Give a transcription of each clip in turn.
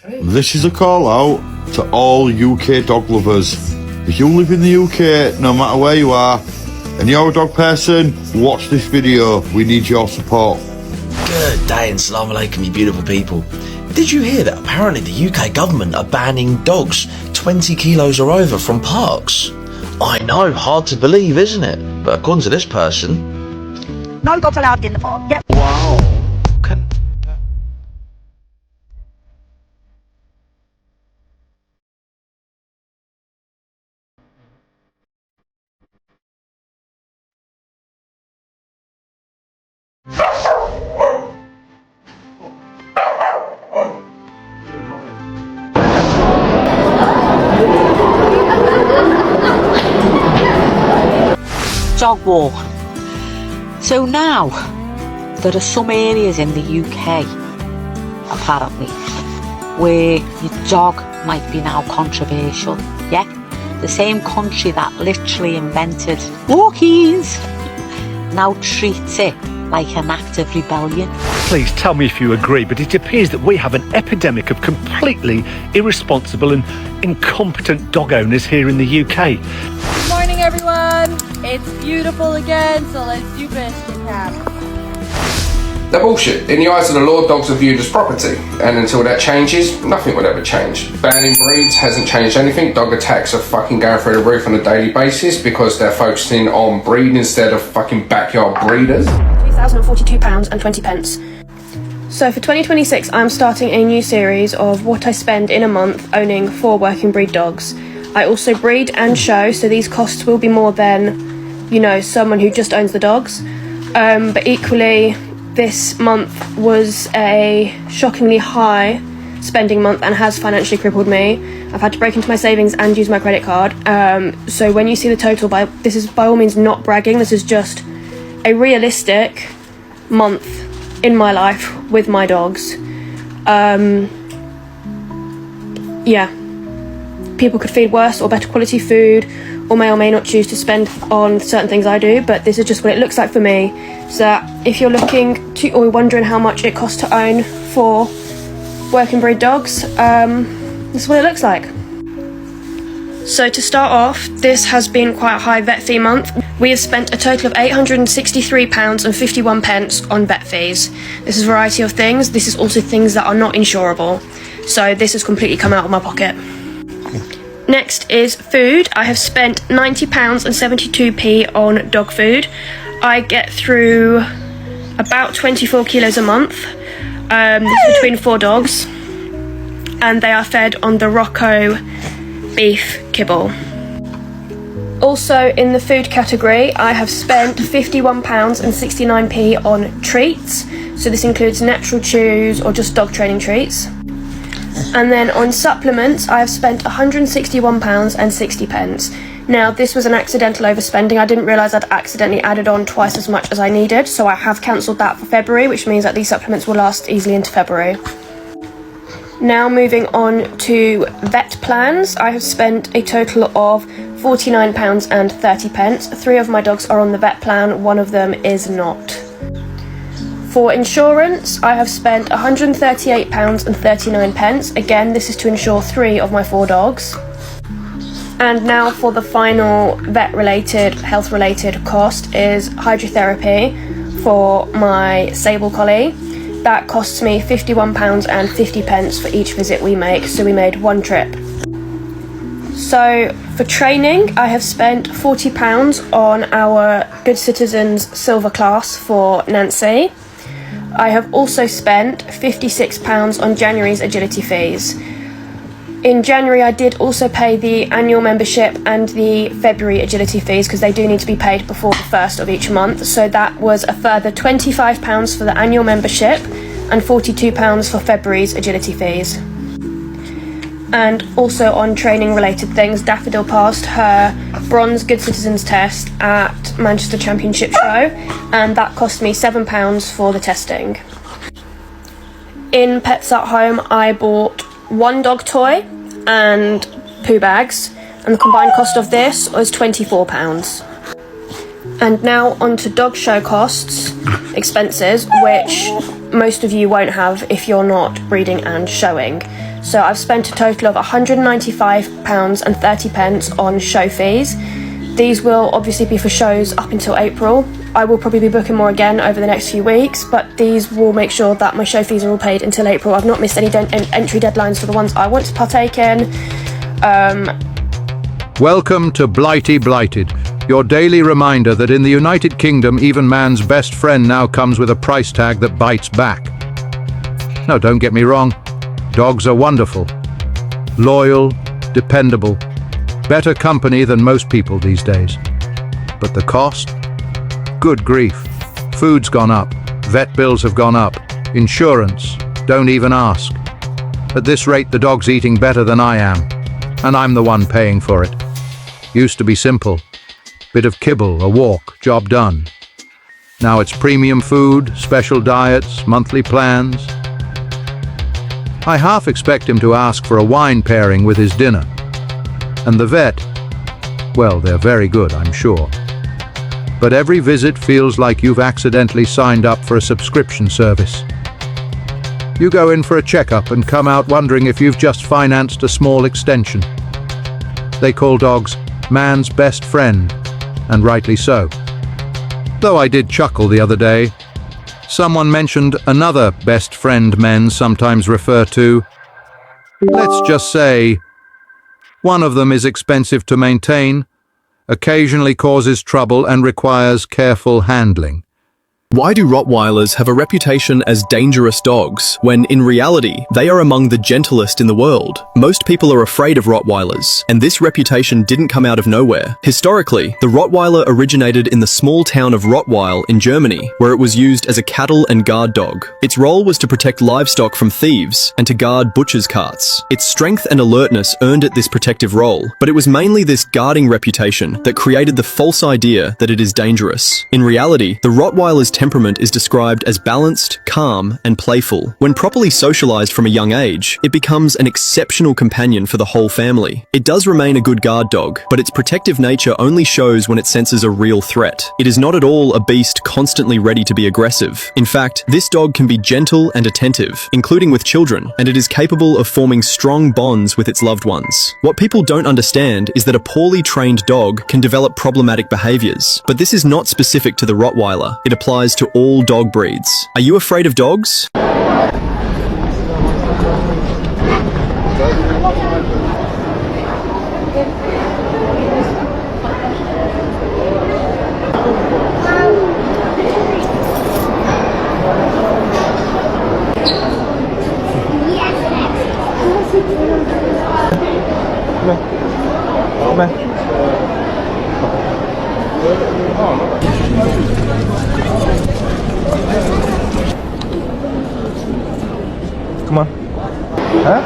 This is a call out to all UK dog lovers. If you live in the UK, no matter where you are, and you're a dog person, watch this video. We need your support. Good day and salam alaikum, you beautiful people. Did you hear that apparently the UK government are banning dogs 20 kilos or over from parks? I know, hard to believe, isn't it? But according to this person... No dogs allowed in the park. Yep. Wow. Okay. Dog walk. So now, there are some areas in the UK, apparently, where your dog might be now controversial. Yeah? The same country that literally invented walkies now treats it like an act of rebellion. Please tell me if you agree, but it appears that we have an epidemic of completely irresponsible and incompetent dog owners here in the UK. Good morning, everyone. It's beautiful again, so let's do best we can. They're bullshit. In the eyes of the law, dogs are viewed as property, and until that changes, nothing will ever change. Banning breeds hasn't changed anything. Dog attacks are fucking going through the roof on a daily basis because they're focusing on breed instead of fucking backyard breeders. £3,042.20. So for 2026, I'm starting a new series of what I spend in a month owning 4 working breed dogs. I also breed and show, so these costs will be more than, you know, someone who just owns the dogs. But equally, this month was a shockingly high spending month and has financially crippled me. I've had to break into my savings and use my credit card. So when you see the total, this is by all means not bragging, this is just a realistic month in my life with my dogs. Yeah. People could feed worse or better quality food, or may not choose to spend on certain things I do, but this is just what it looks like for me. So that if you're looking to, or wondering how much it costs to own 4 working breed dogs, this is what it looks like. So to start off, this has been quite a high vet fee month. We have spent a total of £863.51 on vet fees. This is a variety of things. This is also things that are not insurable. So this has completely come out of my pocket. Next is food. I have spent £90.72 on dog food. I get through about 24 kilos a month. This is between 4 dogs, and they are fed on the Rocco beef kibble. Also in the food category, I have spent £51.69 on treats. So this includes natural chews or just dog training treats. And then on supplements, I have spent £161.60. Now, this was an accidental overspending. I didn't realise I'd accidentally added on twice as much as I needed, so I have cancelled that for February, which means that these supplements will last easily into February. Now moving on to vet plans, I have spent a total of £49.30. 3 of my dogs are on the vet plan, 1 of them is not. For insurance, I have spent £138.39. Again, this is to insure 3 of my 4 dogs. And now for the final vet-related, health-related cost is hydrotherapy for my Sable Collie. That costs me £51.50 for each visit we make, so we made 1 trip. So for training, I have spent £40 on our Good Citizens Silver class for Nancy. I have also spent £56 on January's agility fees. In January, I did also pay the annual membership and the February agility fees because they do need to be paid before the 1st of each month. So that was a further £25 for the annual membership and £42 for February's agility fees. And also on training related things, Daffodil passed her bronze Good Citizens test at Manchester Championship Show, and that cost me £7 for the testing. In Pets at Home, I bought 1 dog toy and poo bags, and the combined cost of this was £24. And now on to dog show costs, expenses, which most of you won't have if you're not breeding and showing. So I've spent a total of £195.30 on show fees. These will obviously be for shows up until April. I will probably be booking more again over the next few weeks, but these will make sure that my show fees are all paid until April. I've not missed any entry deadlines for the ones I want to partake in. Welcome to Blighty Blighted, your daily reminder that in the United Kingdom, even man's best friend now comes with a price tag that bites back. Now, don't get me wrong, dogs are wonderful, loyal, dependable, better company than most people these days. But the cost? Good grief. Food's gone up, vet bills have gone up, insurance, don't even ask. At this rate, the dog's eating better than I am, and I'm the one paying for it. Used to be simple. Bit of kibble, a walk, job done. Now it's premium food, special diets, monthly plans. I half expect him to ask for a wine pairing with his dinner. And the vet, well, they're very good, I'm sure. But every visit feels like you've accidentally signed up for a subscription service. You go in for a checkup and come out wondering if you've just financed a small extension. They call dogs man's best friend, and rightly so. Though I did chuckle the other day. Someone mentioned another best friend men sometimes refer to. Let's just say, one of them is expensive to maintain, occasionally causes trouble and requires careful handling. Why do Rottweilers have a reputation as dangerous dogs, when in reality, they are among the gentlest in the world? Most people are afraid of Rottweilers, and this reputation didn't come out of nowhere. Historically, the Rottweiler originated in the small town of Rottweil in Germany, where it was used as a cattle and guard dog. Its role was to protect livestock from thieves and to guard butchers' carts. Its strength and alertness earned it this protective role, but it was mainly this guarding reputation that created the false idea that it is dangerous. In reality, the Rottweiler's temperament is described as balanced, calm, and playful. When properly socialized from a young age, it becomes an exceptional companion for the whole family. It does remain a good guard dog, but its protective nature only shows when it senses a real threat. It is not at all a beast constantly ready to be aggressive. In fact, this dog can be gentle and attentive, including with children, and it is capable of forming strong bonds with its loved ones. What people don't understand is that a poorly trained dog can develop problematic behaviors, but this is not specific to the Rottweiler. It applies to all dog breeds. Are you afraid of dogs? Come on. Huh?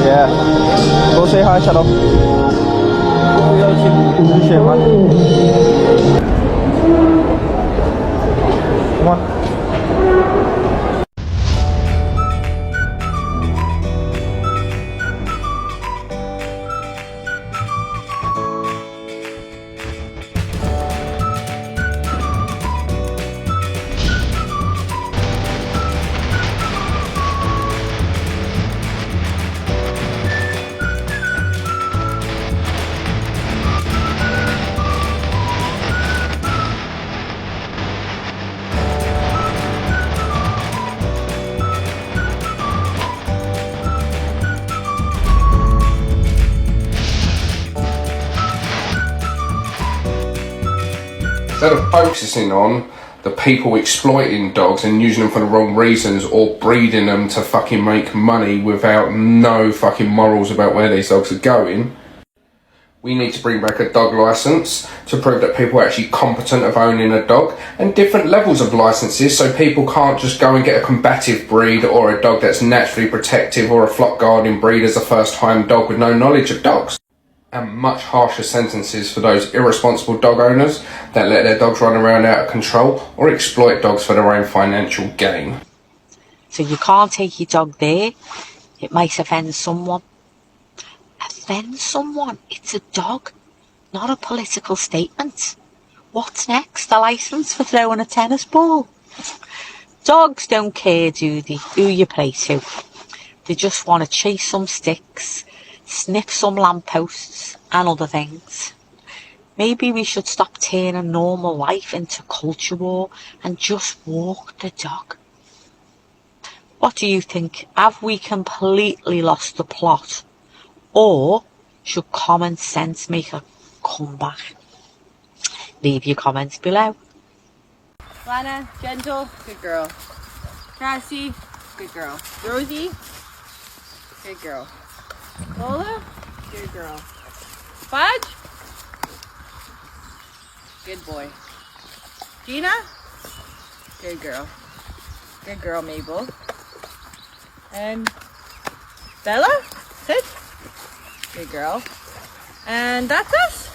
Yeah. Go say hi, Shadow. Come on. Instead of focusing on the people exploiting dogs and using them for the wrong reasons or breeding them to fucking make money without no fucking morals about where these dogs are going, we need to bring back a dog licence to prove that people are actually competent of owning a dog, and different levels of licences so people can't just go and get a combative breed or a dog that's naturally protective or a flock guarding breed as a first time dog with no knowledge of dogs. And much harsher sentences for those irresponsible dog owners that let their dogs run around out of control or exploit dogs for their own financial gain. So you can't take your dog there. It might offend someone. Offend someone? It's a dog, not a political statement. What's next? A licence for throwing a tennis ball? Dogs don't care, do they, who you play to? They just want to chase some sticks, snip some lampposts and other things. Maybe we should stop turning normal life into culture war and just walk the dog. What do you think? Have we completely lost the plot? Or should common sense make a comeback? Leave your comments below. Lana, gentle, good girl. Cassie, good girl. Rosie, good girl. Lola, good girl. Fudge, good boy. Gina, good girl. Good girl, Mabel. And Bella, sit. Good girl. And that's us.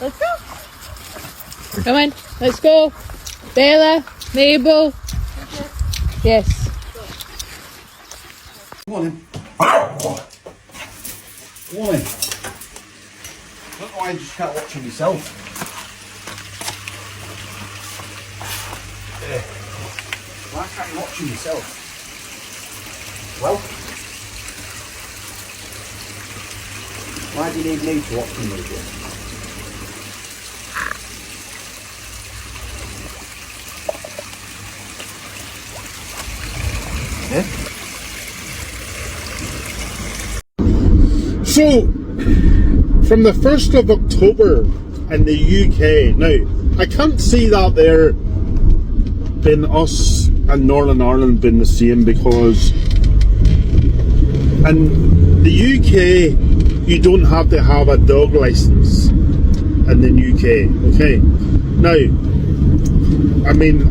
Let's go. Come on, let's go. Bella, Mabel. Yes. Morning. Morning. Look why you just can't watch him yourself. Why can't you watch him yourself? Well, why do you need me to watch him with you? Yeah? So, from the 1st of October in the UK, now, I can't see that there being us and Northern Ireland being the same, because in the UK, you don't have to have a dog licence in the UK, okay? Now, I mean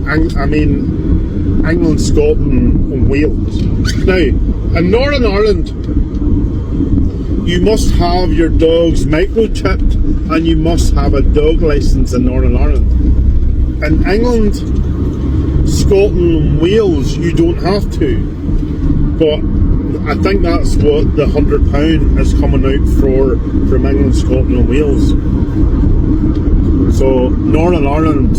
England, Scotland and Wales. Now, in Northern Ireland, you must have your dogs microchipped and you must have a dog licence in Northern Ireland. In England, Scotland and Wales, you don't have to. But I think that's what the £100 is coming out from England, Scotland and Wales. So Northern Ireland,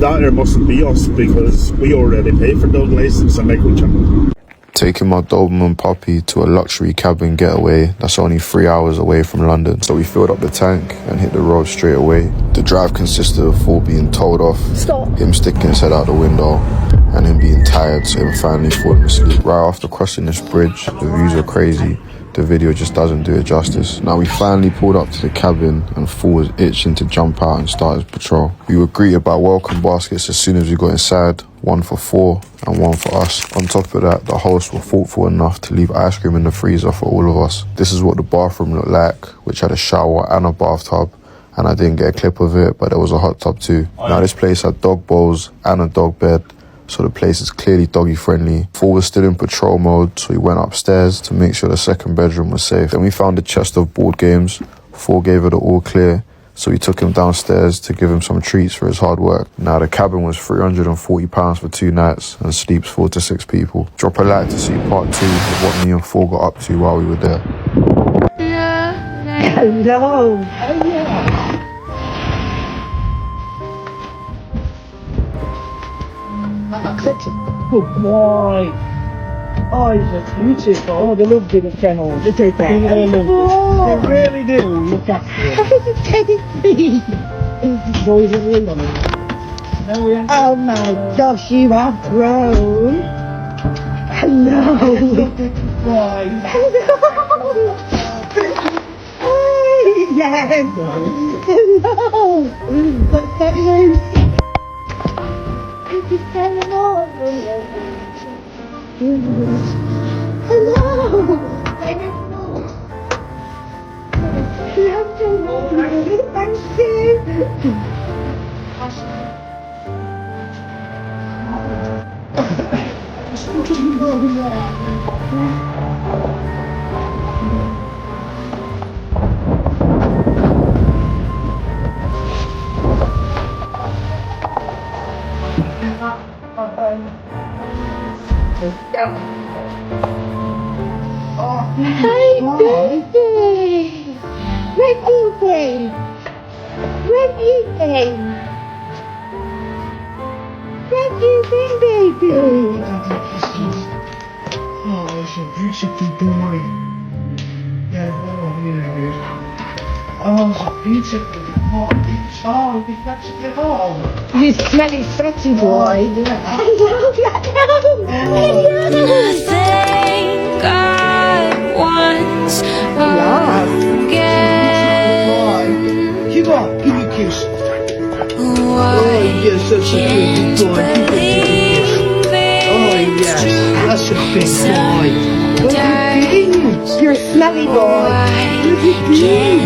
that there mustn't be us, because we already pay for dog licence and microchip. Taking my Doberman puppy to a luxury cabin getaway that's only 3 hours away from London. So we filled up the tank and hit the road straight away. The drive consisted of 4 being towed off, him sticking his head out the window, and him being tired, so him finally falling asleep. Right after crossing this bridge, the views are crazy. The video just doesn't do it justice. Now we finally pulled up to the cabin and Fool was itching to jump out and start his patrol. We were greeted by welcome baskets as soon as we got inside, one for Four and one for us. On top of that, the hosts were thoughtful enough to leave ice cream in the freezer for all of us. This is what the bathroom looked like, which had a shower and a bathtub. And I didn't get a clip of it, but there was a hot tub too. Now this place had dog bowls and a dog bed, so the place is clearly doggy friendly. Four was still in patrol mode, so we went upstairs to make sure the second bedroom was safe. Then we found a chest of board games. Four gave it an all clear, so we took him downstairs to give him some treats for his hard work. Now the cabin was £340 for 2 nights and sleeps 4 to 6 people. Drop a like to see part 2 of what me and Four got up to while we were there. Hello. Good boy. Oh, he's beautiful. Oh, they love big kennels. They take that. They really do. Look at him. Boys are really on it. Oh my gosh, you have grown. Hello. Good boy. Hello. Yes. Hello. Look at you. Hello. Thank you. Where you been? Where you been? Where you been, baby? Oh, it's a beautiful boy. Yeah, oh, yeah. Oh, it's a beautiful boy. Oh, that's a oh. You smelly sexy boy. I think I once again. Come on, give me a kiss. Oh, yes, that's a good boy. Oh, yes, that's a big boy. Look at you. You're a smelly boy. Look at you.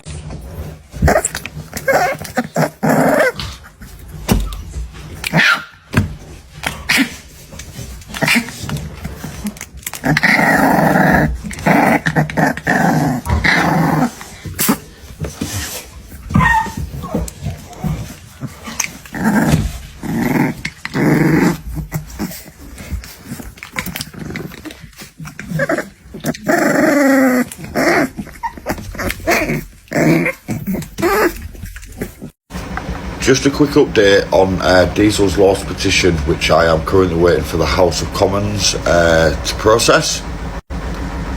Just a quick update on Diesel's Law's petition, which I am currently waiting for the House of Commons to process.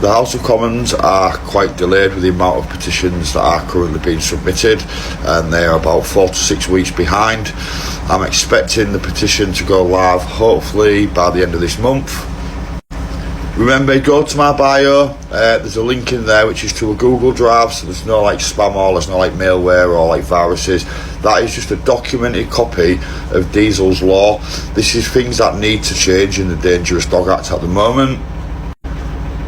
The House of Commons are quite delayed with the amount of petitions that are currently being submitted, and they are about 4 to 6 weeks behind. I'm expecting the petition to go live hopefully by the end of this month. Remember, go to my bio, there's a link in there which is to a Google Drive, so there's no like spam or there's no like malware or like viruses. That is just a documented copy of Diesel's Law. This is things that need to change in the Dangerous Dog Act at the moment.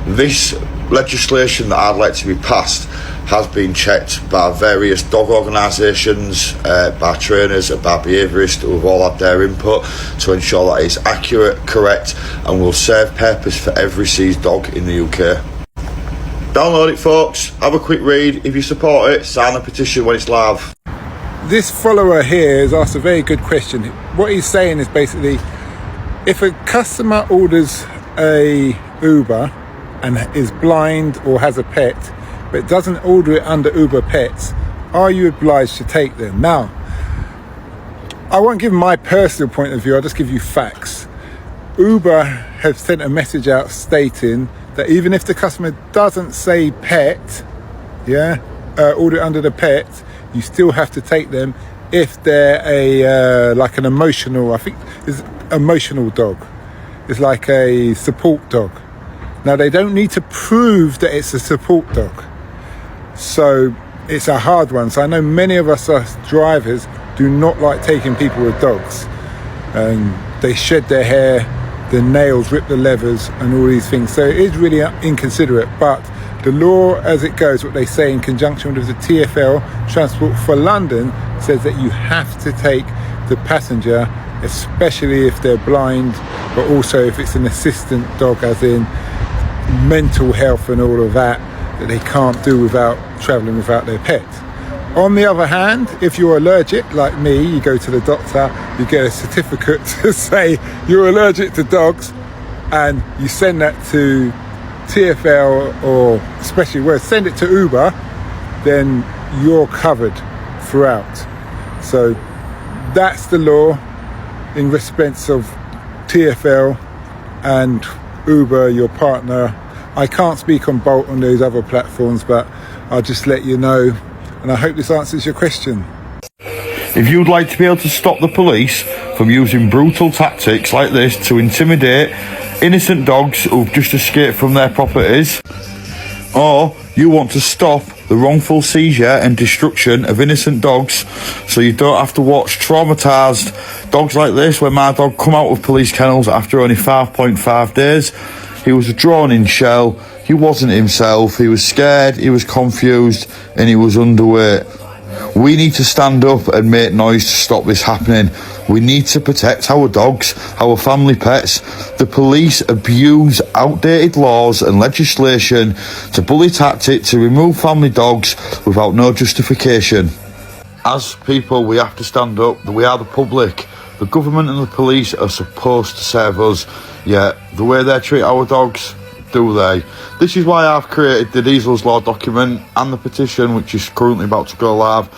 This legislation that I'd like to be passed has been checked by various dog organisations, by trainers, by behaviourists who have all had their input to ensure that it's accurate, correct and will serve purpose for every seized dog in the UK. Download it folks, have a quick read, if you support it, sign the petition when it's live. This follower here has asked a very good question. What he's saying is basically, if a customer orders a Uber and is blind or has a pet, but doesn't order it under Uber Pets, are you obliged to take them? Now, I won't give my personal point of view, I'll just give you facts. Uber have sent a message out stating that even if the customer doesn't say pet, order it under the pet, you still have to take them if they're like an emotional, I think it's emotional dog. It's like a support dog. Now they don't need to prove that it's a support dog. So it's a hard one. So I know many of us as drivers do not like taking people with dogs. They shed their hair, the nails, rip the levers and all these things. So it is really inconsiderate. But the law as it goes, what they say in conjunction with the TfL, Transport for London, says that you have to take the passenger, especially if they're blind, but also if it's an assistant dog, as in mental health and all of that they can't do without travelling without their pet. On the other hand, if you're allergic like me, you go to the doctor, you get a certificate to say you're allergic to dogs, and you send that to TfL or especially send it to Uber, then you're covered throughout. So that's the law in respect of TfL and Uber, your partner. I can't speak on Bolt on those other platforms, but I'll just let you know, and I hope this answers your question. If you'd like to be able to stop the police from using brutal tactics like this to intimidate innocent dogs who've just escaped from their properties, or you want to stop the wrongful seizure and destruction of innocent dogs so you don't have to watch traumatised dogs like this, where my dog come out of police kennels after only 5.5 days. He was a drawn-in shell, he wasn't himself, he was scared, he was confused and he was underweight. We need to stand up and make noise to stop this happening. We need to protect our dogs, our family pets. The police abuse outdated laws and legislation to bully tactic to remove family dogs without no justification. As people, we have to stand up. We are the public. The government and the police are supposed to serve us, yet the way they treat our dogs, do they? This is why I've created the Diesel's Law document and the petition, which is currently about to go live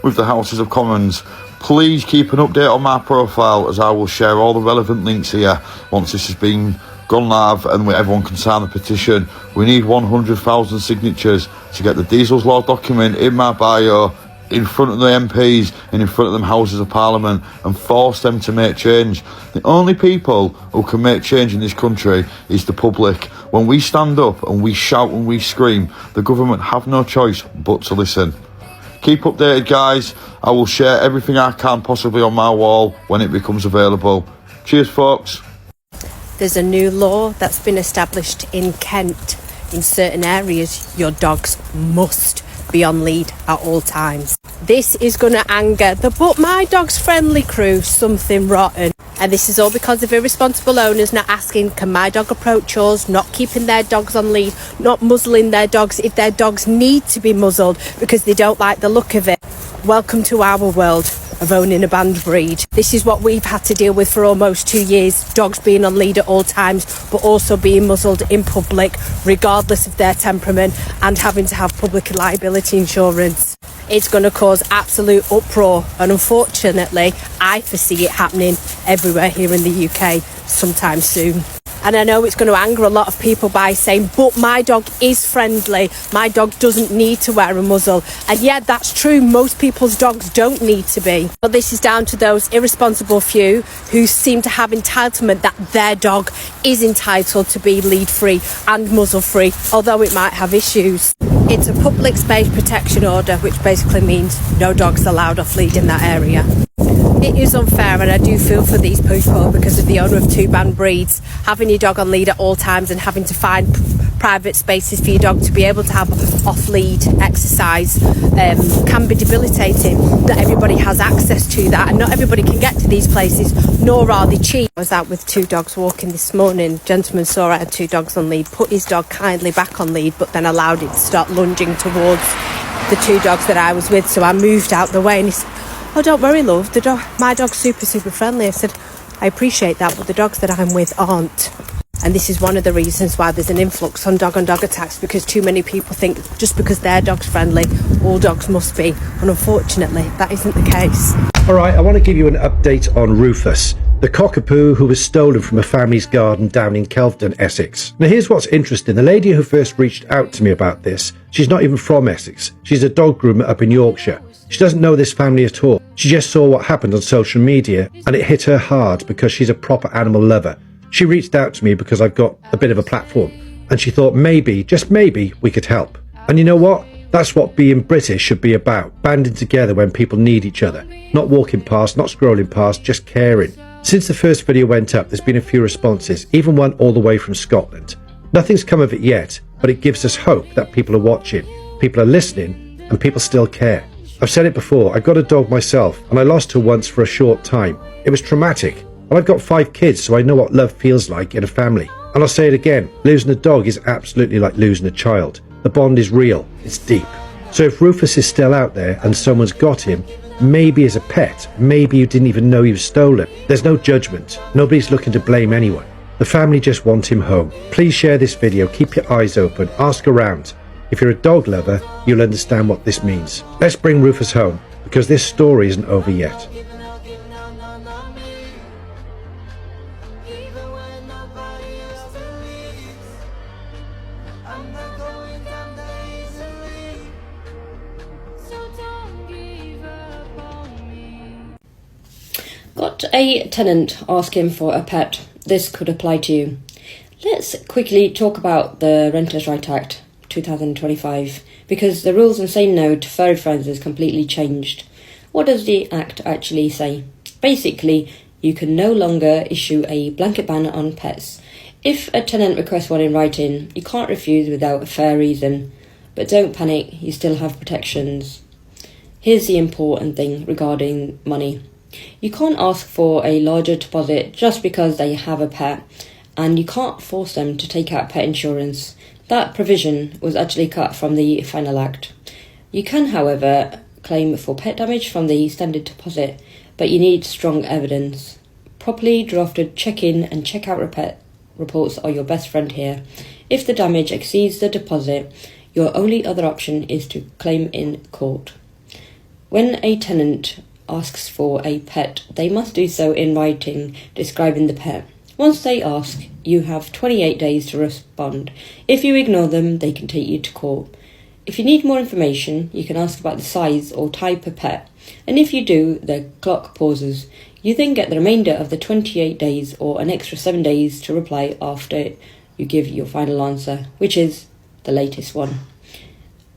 with the Houses of Commons. Please keep an update on my profile, as I will share all the relevant links here once this has been gone live and everyone can sign the petition. We need 100,000 signatures to get the Diesel's Law document in my bio, in front of the MPs and in front of them Houses of Parliament, and force them to make change. The only people who can make change in this country is the public. When we stand up and we shout and we scream, the government have no choice but to listen. Keep updated, guys. I will share everything I can possibly on my wall when it becomes available. Cheers, folks. There's a new law that's been established in Kent. In certain areas, your dogs must be on lead at all times. This is going to anger the But My Dog's Friendly crew something rotten. And this is all because of irresponsible owners not asking, can my dog approach yours, not keeping their dogs on lead, not muzzling their dogs if their dogs need to be muzzled because they don't like the look of it. Welcome to our world of owning a banned breed. This is what we've had to deal with for almost 2 years, dogs being on lead at all times but also being muzzled in public regardless of their temperament and having to have public liability insurance. It's going to cause absolute uproar, and unfortunately I foresee it happening everywhere here in the UK sometime soon. And I know it's going to anger a lot of people by saying, but my dog is friendly, my dog doesn't need to wear a muzzle. And yeah, that's true, most people's dogs don't need to be. But this is down to those irresponsible few who seem to have entitlement that their dog is entitled to be lead free and muzzle free, although it might have issues. It's a public space protection order, which basically means no dogs allowed off lead in that area. It is unfair, and I do feel for these people because of the owner of 2 banned breeds. Having your dog on lead at all times and having to find private spaces for your dog to be able to have off-lead exercise can be debilitating. Not everybody has access to that, and not everybody can get to these places, nor are they cheap. I was out with 2 dogs walking this morning. A gentleman saw I had 2 dogs on lead, put his dog kindly back on lead, but then allowed it to start lunging towards the 2 dogs that I was with, so I moved out the way, and he said, oh, don't worry, love, my dog's super friendly. I said, I appreciate that, but the dogs that I'm with aren't. And this is one of the reasons why there's an influx on dog attacks, because too many people think just because their dog's friendly, all dogs must be. And unfortunately, that isn't the case. All right, I want to give you an update on Rufus, the cockapoo who was stolen from a family's garden down in Kelvedon, Essex. Now here's what's interesting. The lady who first reached out to me about this, she's not even from Essex. She's a dog groomer up in Yorkshire. She doesn't know this family at all. She just saw what happened on social media and it hit her hard because she's a proper animal lover. She reached out to me because I've got a bit of a platform, and she thought maybe, just maybe, we could help. And you know what? That's what being British should be about, banding together when people need each other. Not walking past, not scrolling past, just caring. Since the first video went up, there's been a few responses, even one all the way from Scotland. Nothing's come of it yet, but it gives us hope that people are watching, people are listening, and people still care. I've said it before, I got a dog myself, and I lost her once for a short time. It was traumatic. And I've got 5 kids, so I know what love feels like in a family. And I'll say it again, losing a dog is absolutely like losing a child. The bond is real, it's deep. So if Rufus is still out there and someone's got him, maybe as a pet, maybe you didn't even know he was stolen. There's no judgment, nobody's looking to blame anyone. The family just want him home. Please share this video, keep your eyes open, ask around. If you're a dog lover, you'll understand what this means. Let's bring Rufus home, because this story isn't over yet. Got a tenant asking for a pet. This could apply to you. Let's quickly talk about the Renters' Right Act 2025, because the rules on saying no to furry friends has completely changed. What does the Act actually say? Basically, you can no longer issue a blanket ban on pets. If a tenant requests one in writing, you can't refuse without a fair reason. But don't panic, you still have protections. Here's the important thing regarding money. You can't ask for a larger deposit just because they have a pet, and you can't force them to take out pet insurance. That provision was actually cut from the final act. You can, however, claim for pet damage from the standard deposit, but you need strong evidence. Properly drafted check-in and check-out reports are your best friend here. If the damage exceeds the deposit, your only other option is to claim in court. When a tenant asks for a pet, they must do so in writing describing the pet. Once they ask, you have 28 days to respond. If you ignore them, they can take you to court. If you need more information, you can ask about the size or type of pet, and if you do, the clock pauses. You then get the remainder of the 28 days or an extra 7 days to reply after you give your final answer, which is the latest one.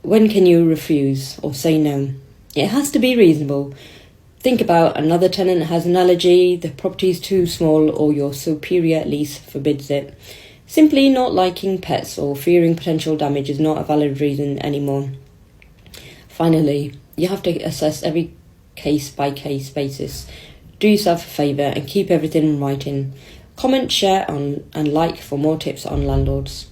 When can you refuse or say no? It has to be reasonable. Think about another tenant has an allergy, the property is too small, or your superior lease forbids it. Simply not liking pets or fearing potential damage is not a valid reason anymore. Finally, you have to assess every case-by-case basis. Do yourself a favour and keep everything in writing. Comment, share and like for more tips on landlords.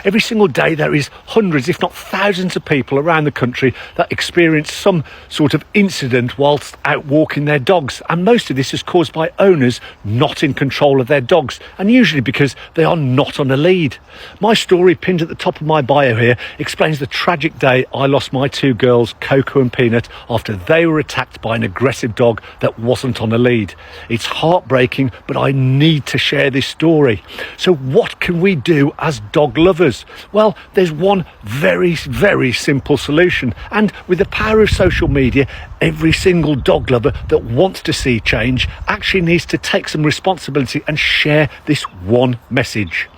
Every single day there is hundreds, if not thousands of people around the country that experience some sort of incident whilst out walking their dogs. And most of this is caused by owners not in control of their dogs, and usually because they are not on a lead. My story, pinned at the top of my bio here, explains the tragic day I lost my two girls, Coco and Peanut, after they were attacked by an aggressive dog that wasn't on a lead. It's heartbreaking, but I need to share this story. So what can we do as dog lovers? Well, there's one very, very simple solution, and with the power of social media, every single dog lover that wants to see change actually needs to take some responsibility and share this one message.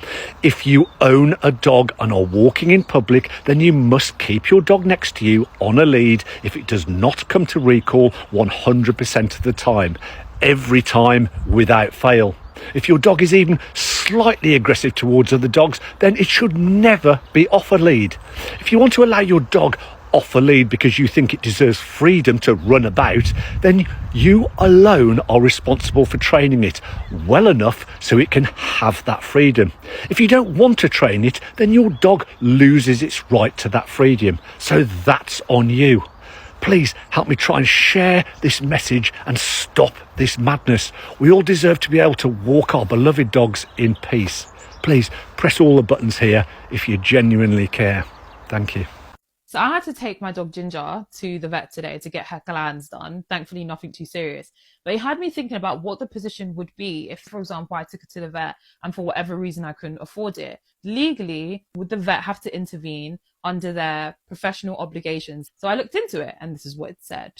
If you own a dog and are walking in public, then you must keep your dog next to you on a lead if it does not come to recall 100% of the time, every time without fail. If your dog is even slightly aggressive towards other dogs, then it should never be off a lead. If you want to allow your dog off a lead because you think it deserves freedom to run about, then you alone are responsible for training it well enough so it can have that freedom. If you don't want to train it, then your dog loses its right to that freedom. So that's on you. Please help me try and share this message and stop this madness. We all deserve to be able to walk our beloved dogs in peace. Please press all the buttons here if you genuinely care. Thank you. So I had to take my dog Ginger to the vet today to get her glands done. Thankfully, nothing too serious. But it had me thinking about what the position would be if, for example, I took her to the vet and for whatever reason I couldn't afford it. Legally, would the vet have to intervene under their professional obligations? So I looked into it and this is what it said.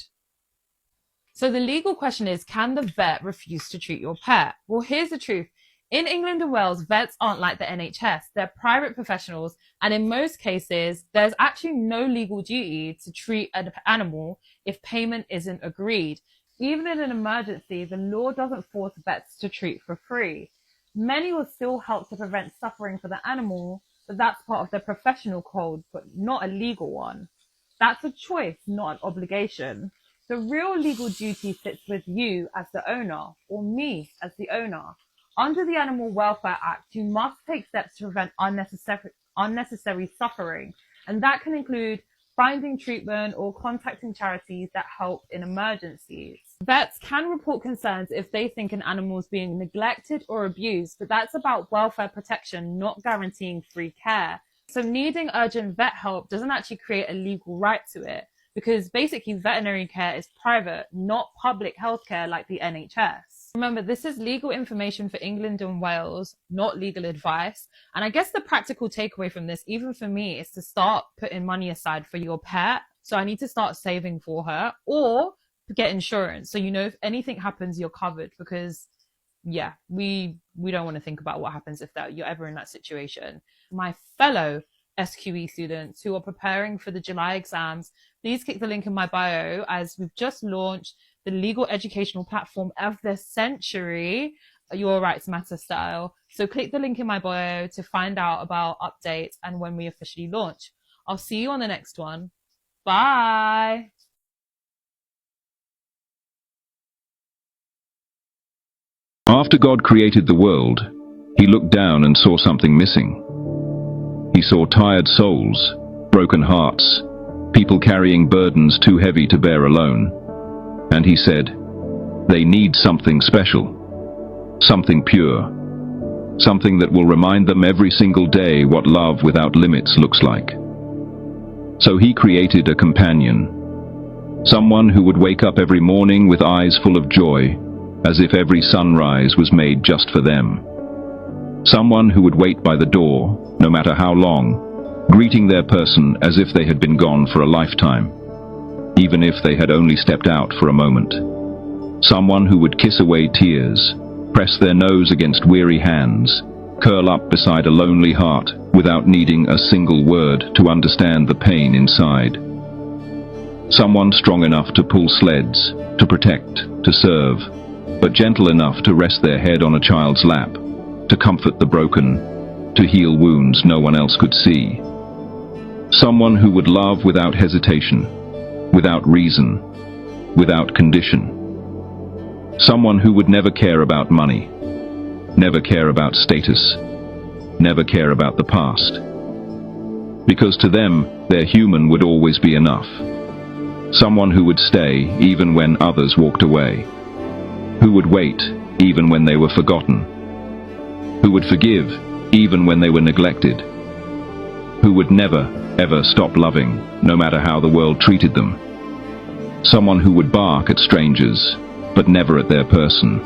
So the legal question is, can the vet refuse to treat your pet? Well, here's the truth. In England and Wales, vets aren't like the NHS. They're private professionals, and in most cases, there's actually no legal duty to treat an animal if payment isn't agreed. Even in an emergency, the law doesn't force vets to treat for free. Many will still help to prevent suffering for the animal, but that's part of their professional code, but not a legal one. That's a choice, not an obligation. The real legal duty sits with you as the owner, or me as the owner. Under the Animal Welfare Act, you must take steps to prevent unnecessary suffering, and that can include finding treatment or contacting charities that help in emergencies. Vets can report concerns if they think an animal is being neglected or abused, but that's about welfare protection, not guaranteeing free care. So needing urgent vet help doesn't actually create a legal right to it, because basically veterinary care is private, not public healthcare like the NHS. Remember, this is legal information for England and Wales, not legal advice. And I guess the practical takeaway from this, even for me, is to start putting money aside for your pet. So I need to start saving for her or get insurance. So, you know, if anything happens, you're covered, because yeah, we don't want to think about what happens if you're ever in that situation. My fellow SQE students who are preparing for the July exams, please click the link in my bio, as we've just launched the legal educational platform of the century, Your Rights Matter style. So click the link in my bio to find out about updates and when we officially launch. I'll see you on the next one. Bye. After God created the world, he looked down and saw something missing. He saw tired souls, broken hearts, people carrying burdens too heavy to bear alone. And he said, they need something special, something pure. something that will remind them every single day what love without limits looks like. So he created a companion, someone who would wake up every morning with eyes full of joy, as if every sunrise was made just for them. Someone who would wait by the door, no matter how long, greeting their person as if they had been gone for a lifetime, even if they had only stepped out for a moment. Someone who would kiss away tears, press their nose against weary hands, curl up beside a lonely heart without needing a single word to understand the pain inside. Someone strong enough to pull sleds, to protect, to serve, but gentle enough to rest their head on a child's lap, to comfort the broken, to heal wounds no one else could see. Someone who would love without hesitation, without reason, without condition. Someone who would never care about money, never care about status, never care about the past. Because to them, their human would always be enough. Someone who would stay even when others walked away. Who would wait even when they were forgotten. Who would forgive even when they were neglected. Who would never, ever stop loving, no matter how the world treated them. Someone who would bark at strangers, but never at their person.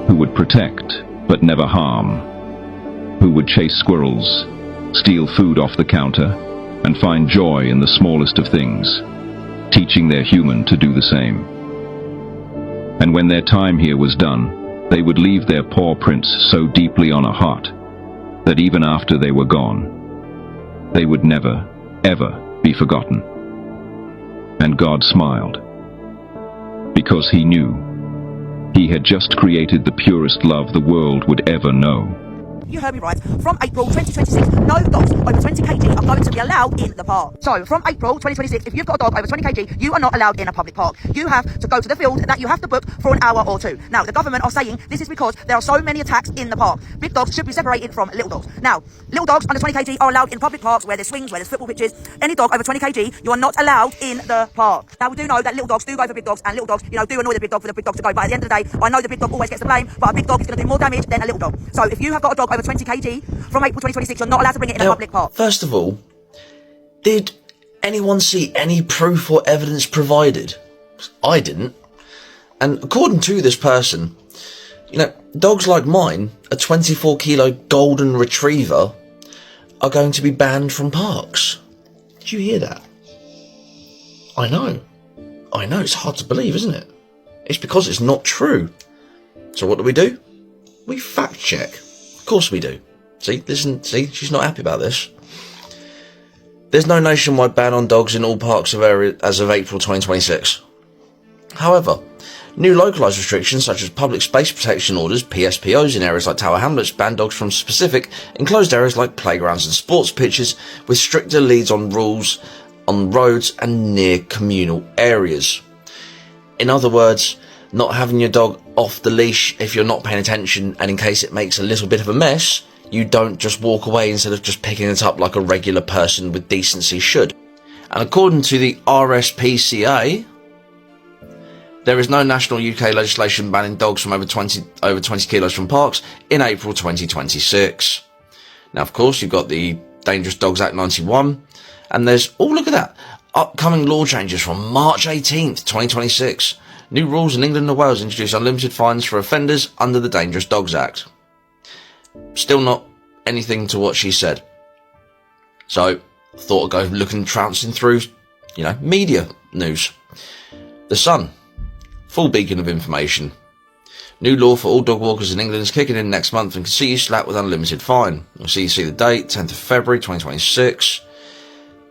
Who would protect, but never harm. Who would chase squirrels, steal food off the counter, and find joy in the smallest of things, teaching their human to do the same. And when their time here was done, they would leave their paw prints so deeply on a heart that even after they were gone, they would never, ever be forgotten. And God smiled, because he knew he had just created the purest love the world would ever know. You heard me right. From April 2026, no dogs over 20 kg are going to be allowed in the park. So from April 2026, if you've got a dog over 20 kg, you are not allowed in a public park. You have to go to the field that you have to book for an hour or two. Now, the government are saying this is because there are so many attacks in the park. Big dogs should be separated from little dogs. Now, little dogs under 20 kg are allowed in public parks where there's swings, where there's football pitches. Any dog over 20 kg, you are not allowed in the park. Now, we do know that little dogs do go for big dogs, and little dogs, do annoy the big dog for the big dog to go. But at the end of the day, I know the big dog always gets the blame, but a big dog is going to do more damage than a little dog. So if you have got a dog over 20 kg, from April 2026, you're not allowed to bring it in a public park. First of all, did anyone see any proof or evidence provided? I didn't. And according to this person, dogs like mine, a 24 kilo golden retriever, are going to be banned from parks. Did you hear that? I know, it's hard to believe, isn't it? It's because it's not true. So what do? We fact check. Of course we do. See, she's not happy about this. There's no nationwide ban on dogs in all parks as of April 2026. However, new localised restrictions such as public space protection orders, PSPOs, in areas like Tower Hamlets ban dogs from specific enclosed areas like playgrounds and sports pitches, with stricter leads on rules on roads and near communal areas. In other words, not having your dog off the leash if you're not paying attention, and in case it makes a little bit of a mess, you don't just walk away instead of just picking it up like a regular person with decency should. And according to the RSPCA, there is no national UK legislation banning dogs from over 20 kilos from parks in April 2026. Now, of course, you've got the Dangerous Dogs Act 91, and there's, oh, look at that, upcoming law changes from March 18th, 2026. New rules in England and Wales introduce unlimited fines for offenders under the Dangerous Dogs Act. Still not anything to what she said. So, I thought I'd go looking, trouncing through, media news. The Sun, full beacon of information. New law for all dog walkers in England is kicking in next month and can see you slapped with unlimited fine. You'll see the date, 10th of February 2026.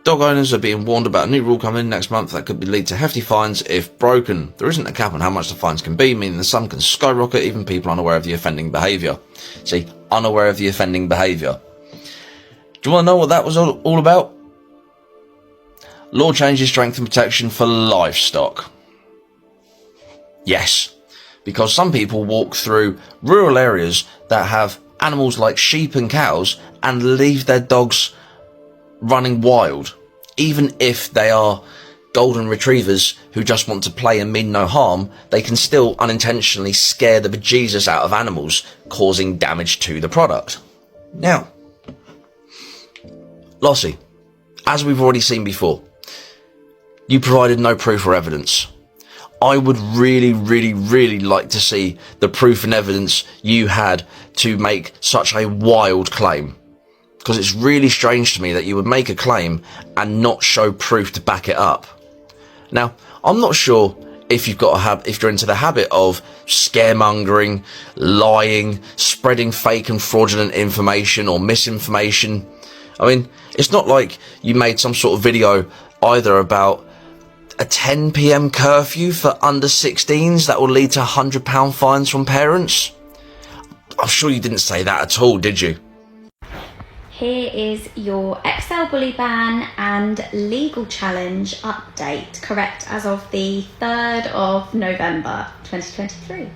Dog owners are being warned about a new rule coming in next month that could lead to hefty fines if broken. There isn't a cap on how much the fines can be, meaning the sum can skyrocket even people unaware of the offending behaviour. See, unaware of the offending behaviour. Do you want to know what that was all about? Law changes strength and protection for livestock. Yes, because some people walk through rural areas that have animals like sheep and cows and leave their dogs running wild, even if they are golden retrievers who just want to play and mean no harm, they can still unintentionally scare the bejesus out of animals, causing damage to the product. Now, Lossie, as we've already seen before, you provided no proof or evidence. I would really like to see the proof and evidence you had to make such a wild claim. Because it's really strange to me that you would make a claim and not show proof to back it up. Now, I'm not sure if if you're into the habit of scaremongering, lying, spreading fake and fraudulent information or misinformation. I mean, it's not like you made some sort of video either about a 10 PM curfew for under 16s that will lead to £100 fines from parents. I'm sure you didn't say that at all, did you? Here is your XL bully ban and legal challenge update, correct as of the 3rd of November 2023.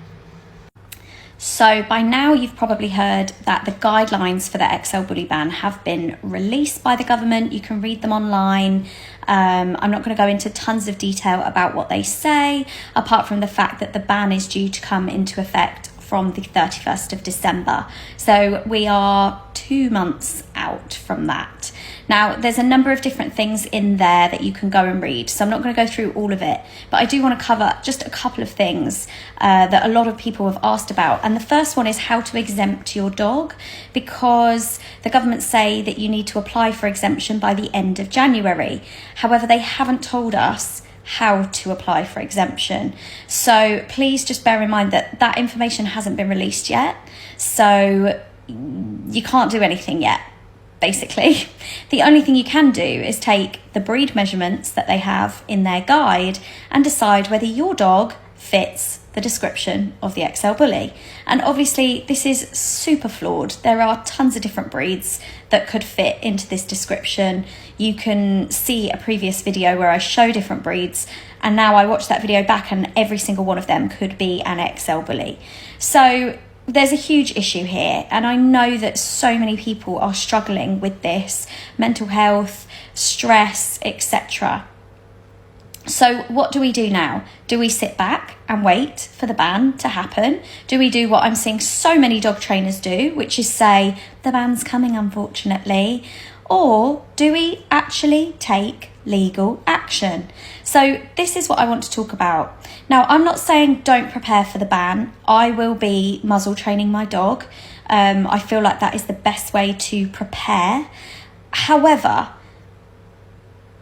So by now you've probably heard that the guidelines for the XL bully ban have been released by the government. You can read them online. I'm not going to go into tons of detail about what they say, apart from the fact that the ban is due to come into effect from the 31st of December. So we are 2 months out from that. Now, there's a number of different things in there that you can go and read, so I'm not going to go through all of it, but I do want to cover just a couple of things that a lot of people have asked about. And the first one is how to exempt your dog, because the government say that you need to apply for exemption by the end of January. However, they haven't told us how to apply for exemption. So please just bear in mind that that information hasn't been released yet. So you can't do anything yet, basically. The only thing you can do is take the breed measurements that they have in their guide and decide whether your dog fits the description of the XL bully. And obviously this is super flawed. There are tons of different breeds that could fit into this description. You can see a previous video where I show different breeds, and now I watch that video back and every single one of them could be an XL bully. So there's a huge issue here, and I know that so many people are struggling with this, mental health, stress, etc. So what do we do now? Do we sit back and wait for the ban to happen? Do we do what I'm seeing so many dog trainers do, which is say, the ban's coming, unfortunately? Or do we actually take legal action? So this is what I want to talk about. Now, I'm not saying don't prepare for the ban. I will be muzzle training my dog. I feel like that is the best way to prepare. However,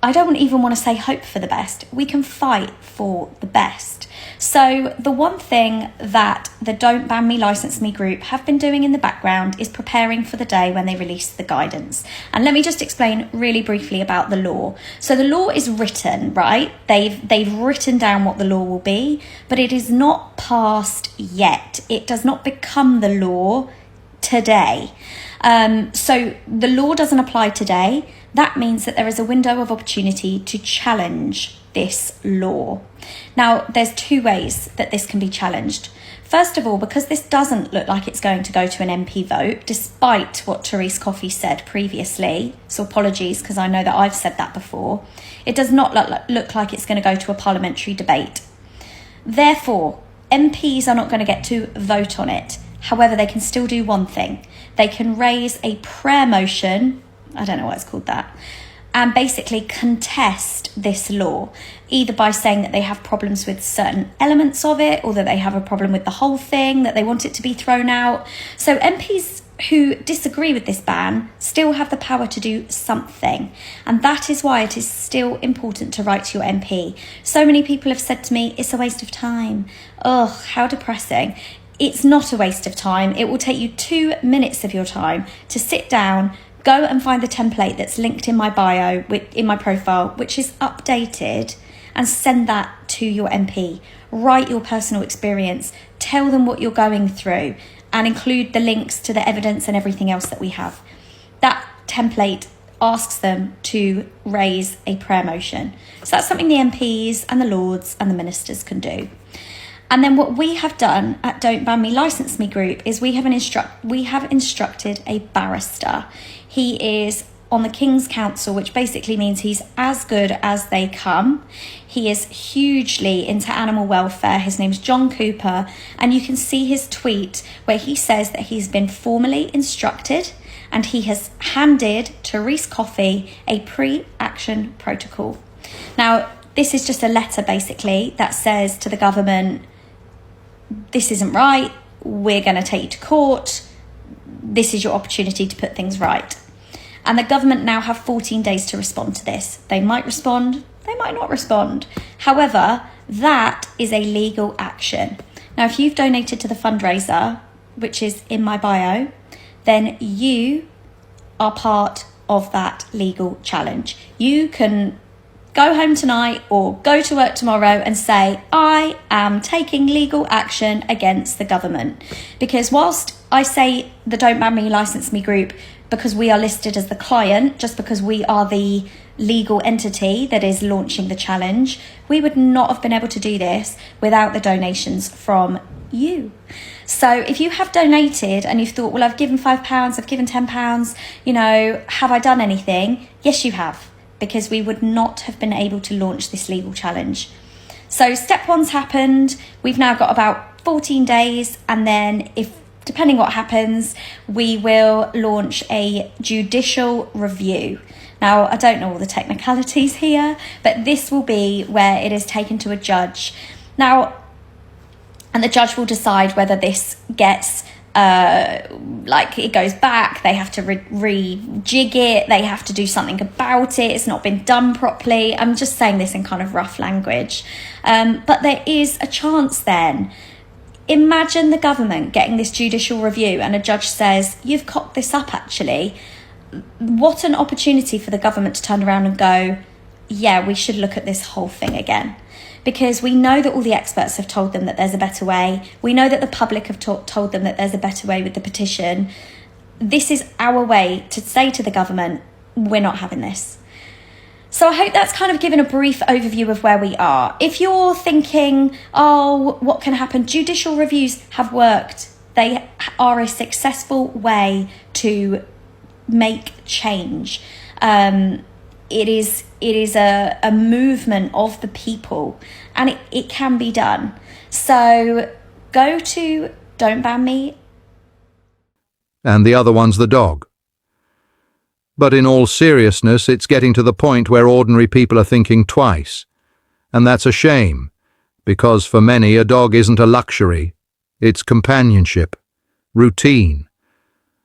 I don't even want to say hope for the best. We can fight for the best. So the one thing that the Don't Ban Me, License Me group have been doing in the background is preparing for the day when they release the guidance. And let me just explain really briefly about the law. So the law is written, right? They've written down what the law will be, but it is not passed yet. It does not become the law today. So the law doesn't apply today. That means that there is a window of opportunity to challenge this law. Now, there's 2 ways that this can be challenged. First of all, because this doesn't look like it's going to go to an MP vote, despite what Therese Coffey said previously, so apologies because I know that I've said that before, it does not look like it's going to go to a parliamentary debate. Therefore, MPs are not going to get to vote on it. However, they can still do one thing. They can raise a prayer motion, I don't know why it's called that, and basically contest this law, either by saying that they have problems with certain elements of it, or that they have a problem with the whole thing, that they want it to be thrown out. So MPs who disagree with this ban still have the power to do something, and that is why it is still important to write to your MP. So many people have said to me, it's a waste of time. Ugh, how depressing. It's not a waste of time. It will take you 2 minutes of your time to sit down, go and find the template that's linked in my bio, in my profile, which is updated, and send that to your MP. Write your personal experience, tell them what you're going through, and include the links to the evidence and everything else that we have. That template asks them to raise a prayer motion. So that's something the MPs and the Lords and the ministers can do. And then what we have done at Don't Ban Me, License Me group is we have instructed a barrister. He is on the King's Council, which basically means he's as good as they come. He is hugely into animal welfare. His name's John Cooper, and you can see his tweet where he says that he's been formally instructed and he has handed to Reese Coffey a pre-action protocol. Now, this is just a letter basically that says to the government, this isn't right, we're going to take you to court, this is your opportunity to put things right. And the government now have 14 days to respond to this. They might respond, they might not respond. However, that is a legal action. Now, if you've donated to the fundraiser, which is in my bio, then you are part of that legal challenge. You can go home tonight or go to work tomorrow and say, I am taking legal action against the government. Because whilst I say the Don't Ban Me, License Me group, because we are listed as the client, just because we are the legal entity that is launching the challenge, we would not have been able to do this without the donations from you. So if you have donated and you've thought, well, I've given £5, I've given £10, you know, have I done anything? Yes, you have, because we would not have been able to launch this legal challenge. So step one's happened. We've now got about 14 days. And then depending what happens, we will launch a judicial review. Now, I don't know all the technicalities here, but this will be where it is taken to a judge. Now, and the judge will decide whether this gets it goes back, they have to rejig it, they have to do something about it, it's not been done properly. I'm just saying this in kind of rough language. But there is a chance then. Imagine the government getting this judicial review and a judge says, you've cocked this up actually. What an opportunity for the government to turn around and go, yeah, we should look at this whole thing again. Because we know that all the experts have told them that there's a better way. We know that the public have told them that there's a better way with the petition. This is our way to say to the government, we're not having this. So I hope that's kind of given a brief overview of where we are. If you're thinking, oh, what can happen? Judicial reviews have worked. They are a successful way to make change. It is a movement of the people, and it can be done. So go to Don't Ban Me. And the other one's the dog. But in all seriousness, it's getting to the point where ordinary people are thinking twice. And that's a shame, because for many a dog isn't a luxury. It's companionship, routine,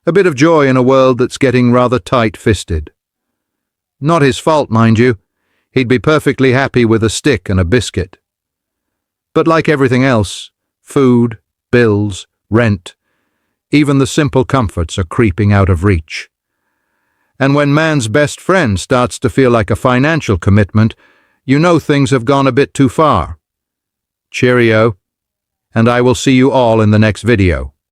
a bit of joy in a world that's getting rather tight-fisted. Not his fault, mind you. He'd be perfectly happy with a stick and a biscuit. But like everything else, food, bills, rent, even the simple comforts are creeping out of reach. And when man's best friend starts to feel like a financial commitment, you know things have gone a bit too far. Cheerio, and I will see you all in the next video.